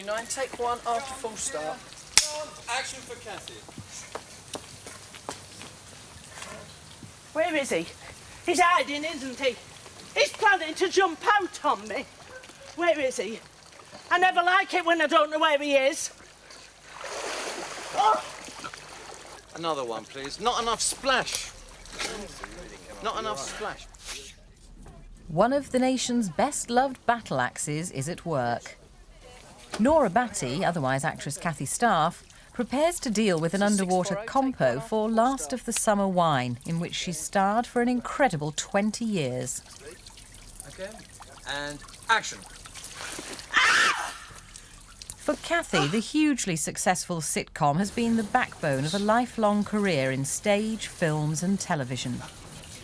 9, take 1 after full start. Action for Cathy. Where is he? He's hiding, isn't he? He's planning to jump out on me. Where is he? I never like it when I don't know where he is. Oh. Another one, please. Not enough splash. Not enough splash. One of the nation's best-loved battle axes is at work. Nora Batty, otherwise actress Cathy Staff, prepares to deal with an underwater compo for Last of the Summer Wine, in which she starred for an incredible 20 years. Okay, and action. For Cathy, the hugely successful sitcom has been the backbone of a lifelong career in stage, films and television.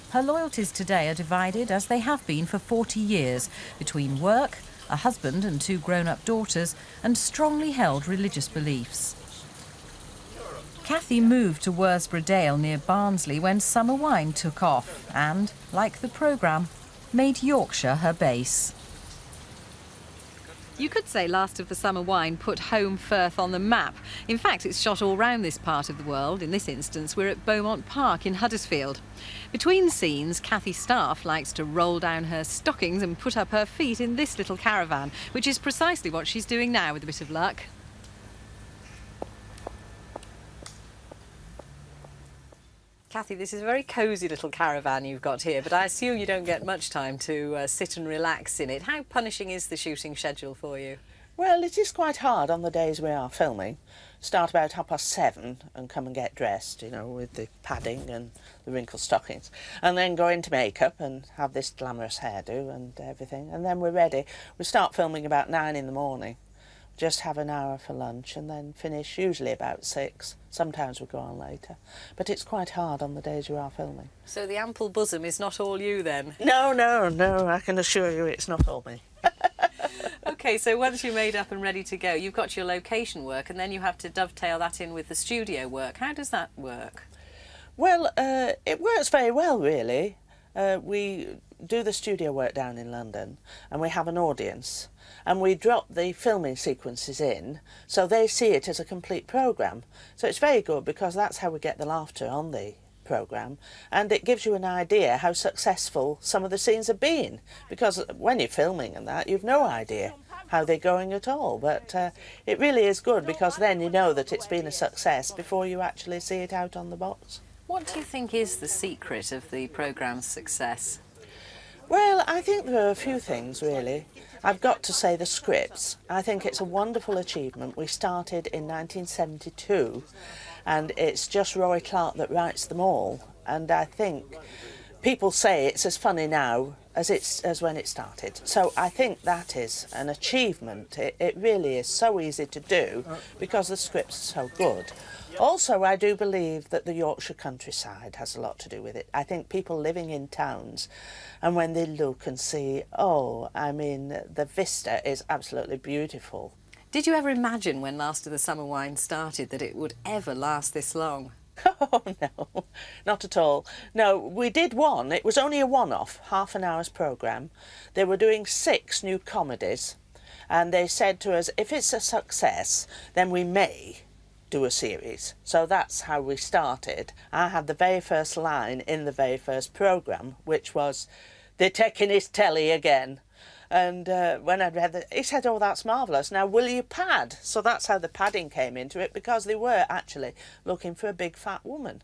Her loyalties today are divided, as they have been for 40 years, between work, a husband and 2 grown-up daughters, and strongly held religious beliefs. Cathy moved to Worsborough Dale near Barnsley when Summer Wine took off and, like the programme, made Yorkshire her base. You could say Last of the Summer Wine put home Firth on the map. In fact, it's shot all round this part of the world. In this instance, we're at Beaumont Park in Huddersfield. Between scenes, Cathy Staff likes to roll down her stockings and put up her feet in this little caravan, which is precisely what she's doing now with a bit of luck. Cathy, this is a very cosy little caravan you've got here, but I assume you don't get much time to sit and relax in it. How punishing is the shooting schedule for you? Well, it is quite hard on the days we are filming. Start about 7:30 and come and get dressed, you know, with the padding and the wrinkled stockings. And then go into makeup and have this glamorous hairdo and everything. And then we're ready. We start filming about 9 in the morning. Just have an hour for lunch and then finish usually about 6. Sometimes we go on later. But it's quite hard on the days you are filming. So the ample bosom is not all you then? No, no, no, I can assure you it's not all me. OK, so once you're made up and ready to go, you've got your location work and then you have to dovetail that in with the studio work. How does that work? Well, it works very well, really. We do the studio work down in London and we have an audience and we drop the filming sequences in so they see it as a complete programme. So it's very good because that's how we get the laughter on the programme, and it gives you an idea how successful some of the scenes have been, because when you're filming and that, you've no idea how they're going at all. But it really is good because then you know that it's been a success before you actually see it out on the box. What do you think is the secret of the programme's success? Well, I think there are a few things, really. I've got to say the scripts. I think it's a wonderful achievement. We started in 1972 and it's just Roy Clark that writes them all. And I think people say it's as funny now as when it started. So I think that is an achievement. It really is so easy to do because the scripts are so good. Also, I do believe that the Yorkshire countryside has a lot to do with it. I think people living in towns, and when they look and see, oh, I mean, the vista is absolutely beautiful. Did you ever imagine when Last of the Summer Wine started that it would ever last this long? Oh, no, not at all. No, we did one. It was only a one-off, half an hour's programme. They were doing 6 new comedies, and they said to us, if it's a success, then we may do a series. So that's how we started. I had the very first line in the very first programme, which was, "They're taking his telly again." And when I'd read that, he said, "Oh, that's marvellous. Now, will you pad?" So that's how the padding came into it, because they were actually looking for a big fat woman.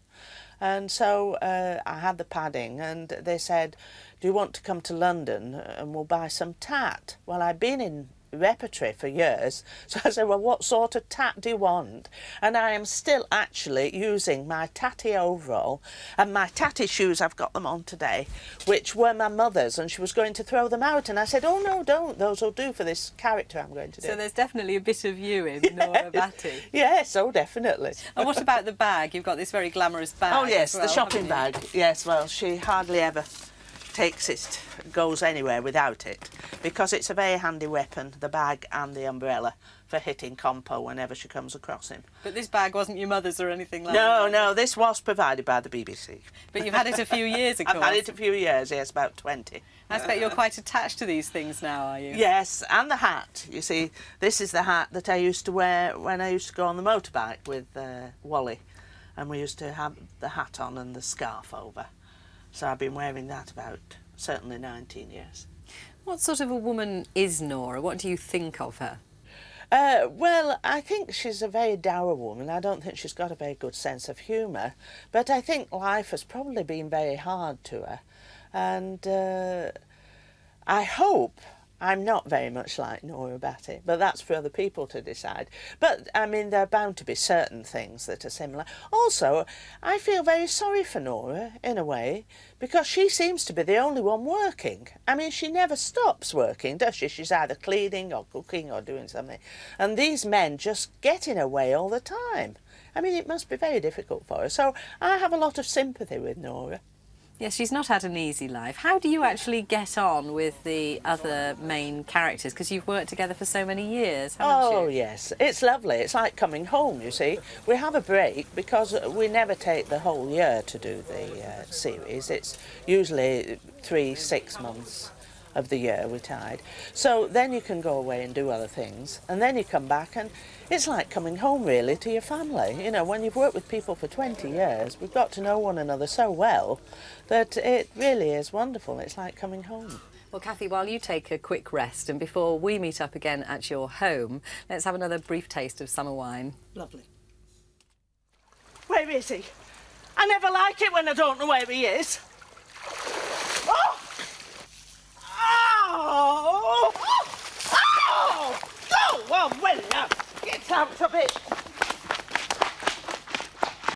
And so I had the padding, and they said, "Do you want to come to London and we'll buy some tat?" Well, I'd been in repertory for years, so I said, well, what sort of tat do you want? And I am still actually using my tatty overall and my tatty shoes, I've got them on today, which were my mother's, and she was going to throw them out, and I said, oh no, don't, those will do for this character I'm going to do. So there's definitely a bit of you in Nora Batty. Yes, oh definitely. And what about the bag? You've got this very glamorous bag. Oh yes, as well, the shopping bag. Yes, well, she hardly ever goes anywhere without it, because it's a very handy weapon, the bag and the umbrella, for hitting Compo whenever she comes across him. But this bag wasn't your mother's or anything like No, that? no, this was provided by the BBC. But you've had it a few years, of course. I've had it a few years, yes, about 20. I expect you're quite attached to these things now, are you? Yes, and the hat. You see, this is the hat that I used to wear when I used to go on the motorbike with Wally, and we used to have the hat on and the scarf over. So I've been wearing that about certainly 19 years. What sort of a woman is Nora? What do you think of her? Well, I think she's a very dour woman. I don't think she's got a very good sense of humour, but I think life has probably been very hard to her. And I hope I'm not very much like Nora Batty, but that's for other people to decide. But, I mean, there are bound to be certain things that are similar. Also, I feel very sorry for Nora, in a way, because she seems to be the only one working. I mean, she never stops working, does she? She's either cleaning or cooking or doing something. And these men just get in her way all the time. I mean, it must be very difficult for her. So I have a lot of sympathy with Nora. Yes, she's not had an easy life. How do you actually get on with the other main characters? Because you've worked together for so many years, haven't you? Oh, yes. It's lovely. It's like coming home, you see. We have a break because we never take the whole year to do the series. It's usually 6 months of the year we're tied. So then you can go away and do other things, and then you come back, and it's like coming home, really, to your family. You know, when you've worked with people for 20 years, we've got to know one another so well that it really is wonderful. It's like coming home. Well, Kathy, while you take a quick rest, and before we meet up again at your home, let's have another brief taste of summer wine. Lovely. Where is he? I never like it when I don't know where he is. Oh! Oh! Oh! Oh! Well, now, get out of it.